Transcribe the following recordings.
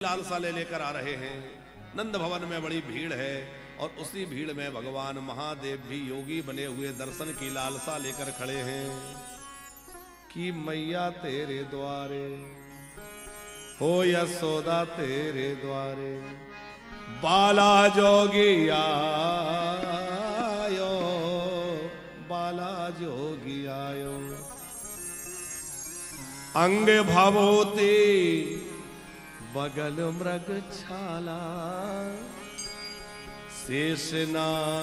लालसा ले लेकर आ रहे हैं। नंद भवन में बड़ी भीड़ है और उसी भीड़ में भगवान महादेव भी योगी बने हुए दर्शन की लालसा लेकर खड़े हैं कि मैया तेरे द्वारे हो यशोदा तेरे द्वारे बाला जोगी आयो, बाला जोगी आयो। अंग भवोती बगल मृग छाला शेषनाग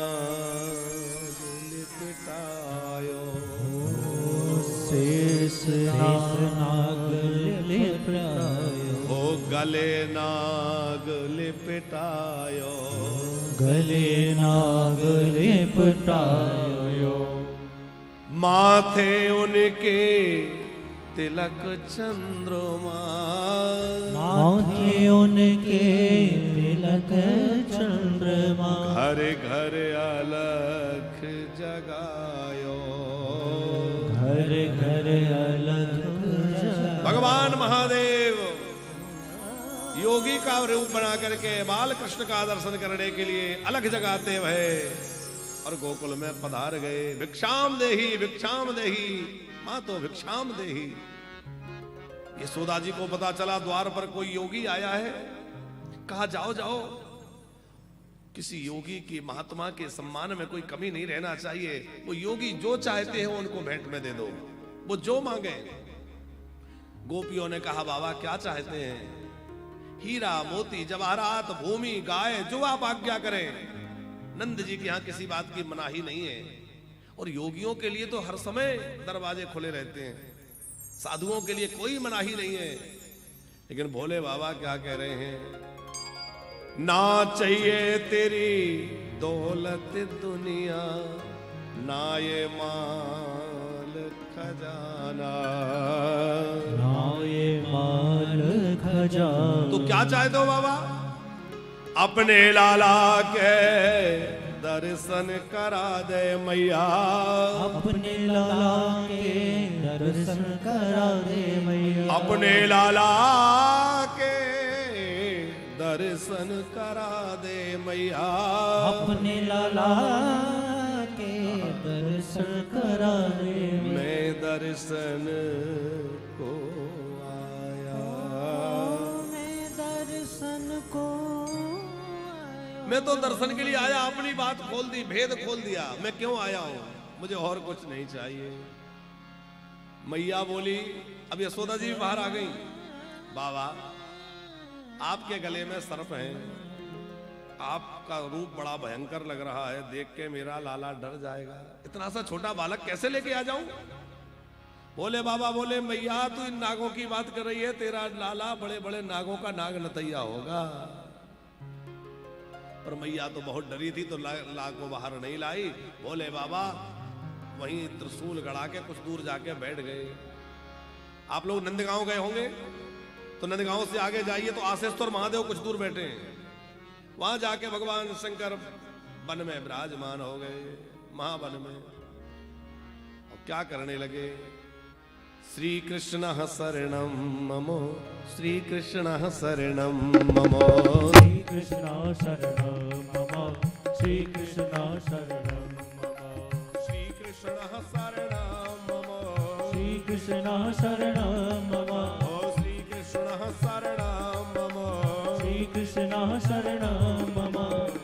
लिपटायो, शेषनाग लिपटायो। ओ गले नाग लिपटायो, गले नाग लिपटायो। माथे उनके तिलक चंद्रमा, माथे उनके तिलक चंद्रमा। घर घर अलख जगायो, घर घर अलख जगायो। भगवान महादेव योगी का रूप बना करके बाल कृष्ण का दर्शन करने के लिए अलग जगाते हुए और गोकुल में पधार गए। भिक्षाम देही भिक्षाम देही, मां तो भिक्षाम देही। यशोदा जी को पता चला द्वार पर कोई योगी आया है। कहा जाओ जाओ, किसी योगी की महात्मा के सम्मान में कोई कमी नहीं रहना चाहिए। वो योगी जो चाहते हैं उनको भेंट में दे दो, वो जो मांगे। गोपियों ने कहा बाबा क्या चाहते हैं? हीरा मोती जवाहरात भूमि गाय जो आप आज्ञा करें। नंद जी के यहां किसी बात की मनाही नहीं है और योगियों के लिए तो हर समय दरवाजे खुले रहते हैं, साधुओं के लिए कोई मनाही नहीं है। लेकिन भोले बाबा क्या कह रहे हैं? ना चाहिए तेरी दौलत दुनिया, ना ये माल खजाना, ना ये माल खजाना। तो क्या चाहते हो बाबा? अपने लाला के दर्शन करा दे मैया, अपने लाला के दर्शन करा दे मैया। अपने लाला के दर्शन करा दे मैया, अपने लाला के दर्शन करा दे मैया। मैं दर्शन को आया, मैं दर्शन को मैं तो दर्शन के लिए आया। अपनी बात खोल दी, भेद खोल दिया। मैं क्यों आया हूं, मुझे और कुछ नहीं चाहिए। मैया बोली। अब यशोदा जी भी बाहर आ गई। बाबा आपके गले में सर्प है, आपका रूप बड़ा भयंकर लग रहा है, देख के मेरा लाला डर जाएगा। इतना सा छोटा बालक कैसे लेके आ जाऊं? बोले बाबा बोले मैया तू इन नागों की बात कर रही है, तेरा लाला बड़े बड़े नागों का नाग नतैया होगा। पर मैया तो बहुत डरी थी तो लाल को बाहर नहीं लाई। बोले बाबा वहीं त्रिशूल गड़ा के कुछ दूर जाके बैठ गए। आप लोग नंदगांव गए होंगे तो नंदगांव से आगे जाइए तो आशेश्वर महादेव कुछ दूर बैठे हैं। वहां जाके भगवान शंकर वन में विराजमान हो गए, महावन में। और क्या करने लगे? श्री कृष्ण शरणम ममो, श्री कृष्ण शरणम ममो, श्री कृष्ण शरणं मम, श्री कृष्ण शरणं मम, श्री कृष्ण शरणम ममो, श्री कृष्ण शरणं मम, श्री कृष्ण शरणम ममो, श्री कृष्ण शरणं मम,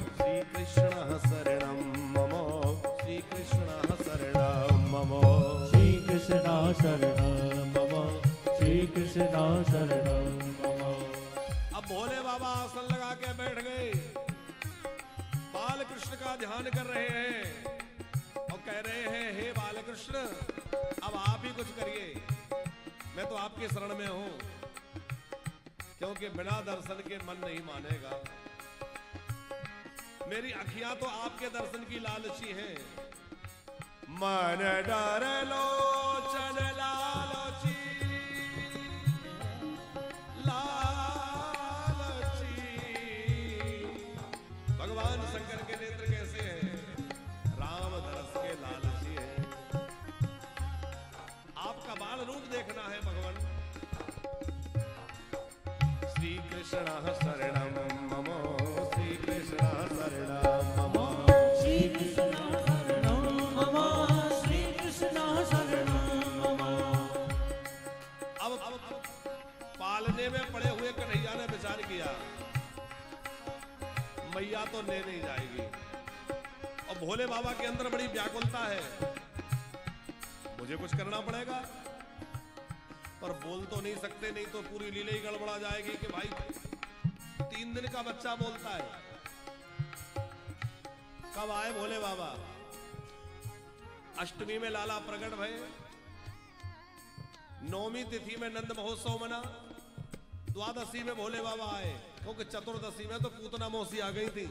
श्री कृष्ण शरणम ममो, श्री कृष्ण शरणम ममो, श्री कृष्ण शरणं मम, श्री कृष्ण शरणं मम। अब भोले बाबा आसन लगा के बैठ गए, बाल कृष्ण का ध्यान कर रहे हैं और कह रहे हैं हे बाल कृष्ण अब आप ही कुछ करिए, मैं तो आपकी शरण में हूं, क्योंकि बिना दर्शन के मन नहीं मानेगा। मेरी अखियां तो आपके दर्शन की लालची हैं। मन डर लोचन लालची, भगवान शंकर के नेत्र कैसे हैं? राम दरस के लालची है। आपका बाल रूप देखना है भगवान। श्री कृष्ण शरणं मम श्री कृष्ण शरणं मम श्री कृष्ण शरणं मम श्री कृष्ण शरणं मम। अब पालने में पड़े हुए कन्हैया ने विचार किया, मैया तो ले नहीं जाएगी और भोले बाबा के अंदर बड़ी व्याकुलता है, मुझे कुछ करना पड़ेगा। पर बोल तो नहीं सकते, नहीं तो पूरी लीला ही गड़बड़ा जाएगी कि भाई 3 दिन का बच्चा बोलता है। कब आए भोले बाबा? अष्टमी में लाला प्रकट भये, 9वीं तिथि में नंद महोत्सव मना, द्वादशी में भोले बाबा आए, क्योंकि चतुर्दशी में तो पूतना मौसी आ गई थी।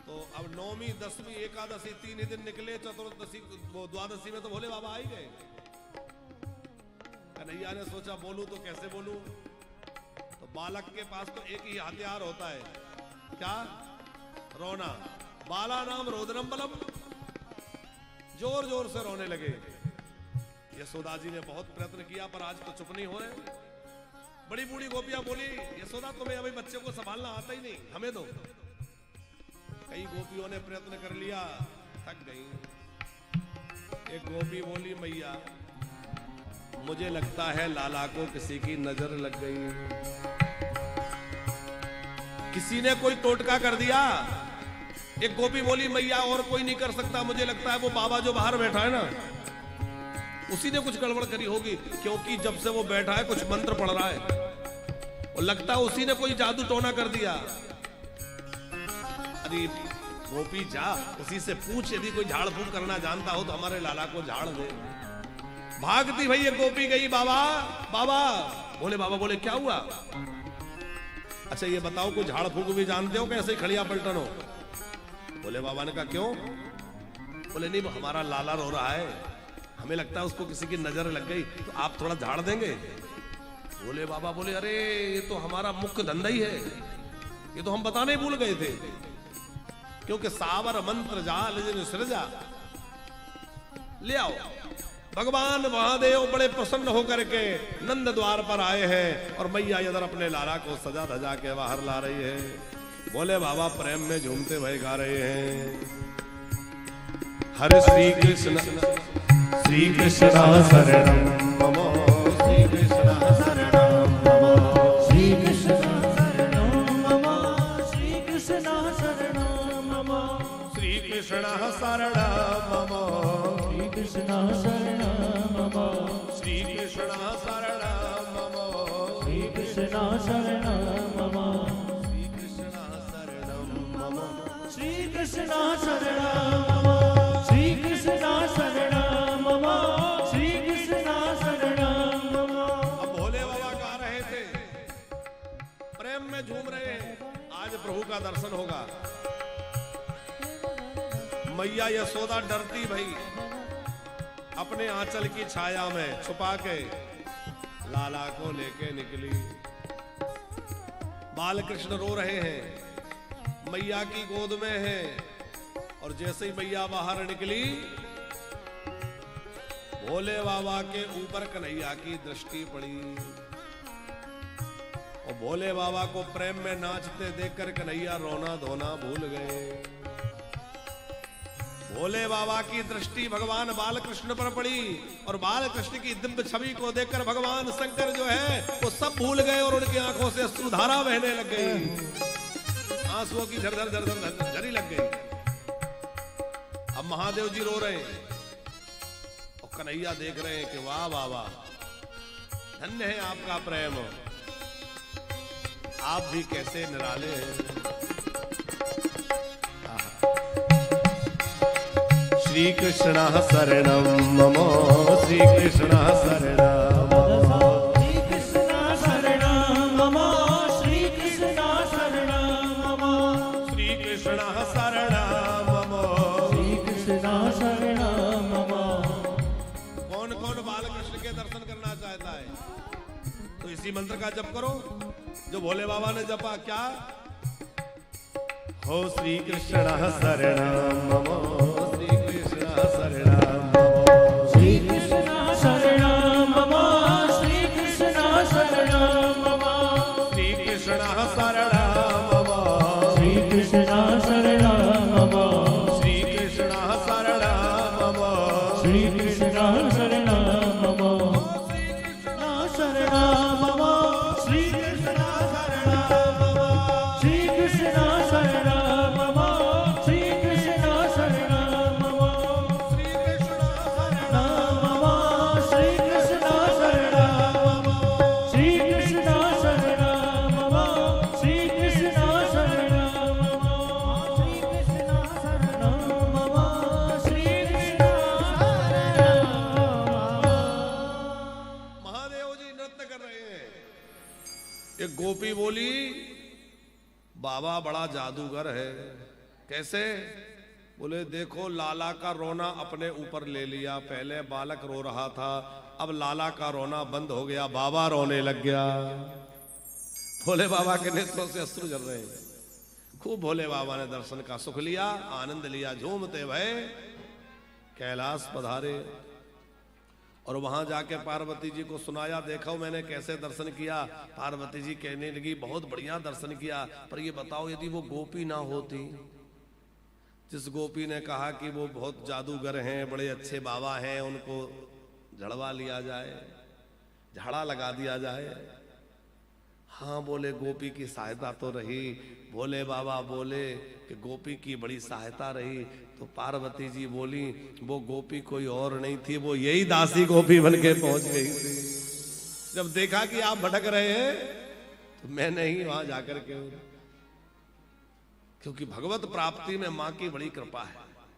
तो अब 9वीं 10वीं एकादशी 3 ही दिन निकले, चतुर्दशी द्वादशी में तो भोले बाबा आ ही गए। कन्हैया ने सोचा बोलूं तो कैसे बोलूं, तो बालक के पास तो एक ही हथियार होता है, क्या? रोना। बाला नाम रोदनम बलम, जोर जोर से रोने लगे। यशोदा जी ने बहुत प्रयत्न किया पर आज तो चुप नहीं हो रहे। बड़ी बूढ़ी गोपियां बोली, यशोदा तुम्हें अभी बच्चे को संभालना आता ही नहीं, हमें दो। कई गोपियों ने प्रयत्न कर लिया, थक गई। एक गोपी बोली, मैया मुझे लगता है लाला को किसी की नजर लग गई, किसी ने कोई टोटका कर दिया। एक गोपी बोली, मैया और कोई नहीं कर सकता, मुझे लगता है वो बाबा जो बाहर बैठा है ना, उसी ने कुछ गड़बड़ करी होगी, क्योंकि जब से वो बैठा है कुछ मंत्र पढ़ रहा है और लगता है उसी ने कोई जादू टोना कर दिया। अरे गोपी जा, उसी से पूछ, यदि कोई झाड़ फूक करना जानता हो तो हमारे लाला को झाड़ दे। भागती भई एक गोपी गई, बाबा बाबा। बोले बाबा बोले क्या हुआ? अच्छा ये बताओ कोई झाड़ फूक भी जानते हो, कैसे खड़िया पलटन हो? बोले बाबा ने कहा क्यों? बोले नहीं, हमारा लाला रो रहा है, हमें लगता है उसको किसी की नजर लग गई, तो आप थोड़ा झाड़ देंगे? बोले बाबा बोले अरे ये तो हमारा मुख्य धंधा ही है, ये तो हम बताने भूल गए थे, क्योंकि सावर मंत्र जाल जिन सृजा। ले आओ। भगवान महादेव बड़े प्रसन्न होकर के नंद द्वार पर आए हैं और मैया इधर अपने लाला को सजा धजा के बाहर ला रही है। बोले बाबा प्रेम में झूमते भय गा रहे हैं, हरे श्री कृष्ण शरणं मम श्री कृष्ण शरणं मम श्री कृष्ण शरणं मम श्री कृष्ण शरणं मम श्री कृष्ण शरणं मम श्री कृष्ण शरणं मम श्री कृष्ण शरणं मम श्री कृष्ण शरणं मम श्री कृष्ण शरणं मम श्री कृष्ण शरणं मम श्री कृष्ण शरणं मम श्री कृष्ण शरणं मम। अब भोले बाबा गा रहे थे, प्रेम में झूम रहे हैं, आज प्रभु का दर्शन होगा। मैया यशोदा डरती भई अपने आंचल की छाया में छुपा के लाला को लेके निकली। बाल कृष्ण रो रहे हैं, मैया की गोद में है, और जैसे ही मैया बाहर निकली भोले बाबा के ऊपर कन्हैया की दृष्टि पड़ी और भोले बाबा को प्रेम में नाचते देखकर कन्हैया रोना धोना भूल गए। भोले बाबा की दृष्टि भगवान बालकृष्ण पर पड़ी और बालकृष्ण की दिव्य छवि को देखकर भगवान शंकर जो है वो सब भूल गए और उनकी आंखों से अश्रुधारा बहने लग गई, आंसुओं की झरझर झरझर झरी लग गई। अब महादेव जी रो रहे हैं और कन्हैया देख रहे हैं कि वाह बाबा धन्य है आपका प्रेम, आप भी कैसे निराले हैं। श्री कृष्ण शरणं मम श्री कृष्ण शरणं मम श्री कृष्ण शरणं मम श्री कृष्ण शरणं मम श्री कृष्ण शरणं मम श्री कृष्ण शरणं मम। कौन कौन बालकृष्ण के दर्शन करना चाहता है तो इसी मंत्र का जप करो जो भोले बाबा ने जपा। क्या हो? श्री कृष्ण शरणं मम श्री कृष्ण शरणं मम श्री कृष्ण शरणं मम श्री कृष्ण शरणं एक गोपी बोली, बाबा बड़ा जादूगर है। कैसे? बोले देखो लाला का रोना अपने ऊपर ले लिया, पहले बालक रो रहा था, अब लाला का रोना बंद हो गया, बाबा रोने लग गया। भोले बाबा के नेत्रों से अश्रु झर रहे हैं। खूब भोले बाबा ने दर्शन का सुख लिया, आनंद लिया, झूमते भय कैलाश पधारे और वहां जाके पार्वती जी को सुनाया, देखो मैंने कैसे दर्शन किया। पार्वती जी कहने लगी, बहुत बढ़िया दर्शन किया, पर ये बताओ यदि वो गोपी ना होती, जिस गोपी ने कहा कि वो बहुत जादूगर हैं, बड़े अच्छे बाबा हैं, उनको झड़वा लिया जाए, झाड़ा लगा दिया जाए। हाँ बोले, गोपी की सहायता तो रही। भोले बाबा बोले कि गोपी की बड़ी सहायता रही। तो पार्वती जी बोली, वो गोपी कोई और नहीं थी, वो यही दासी गोपी बन के पहुंच गई थी। जब देखा कि आप भटक रहे हैं तो मैंने ही वहां जाकर के, क्योंकि भगवत प्राप्ति में मां की बड़ी कृपा है।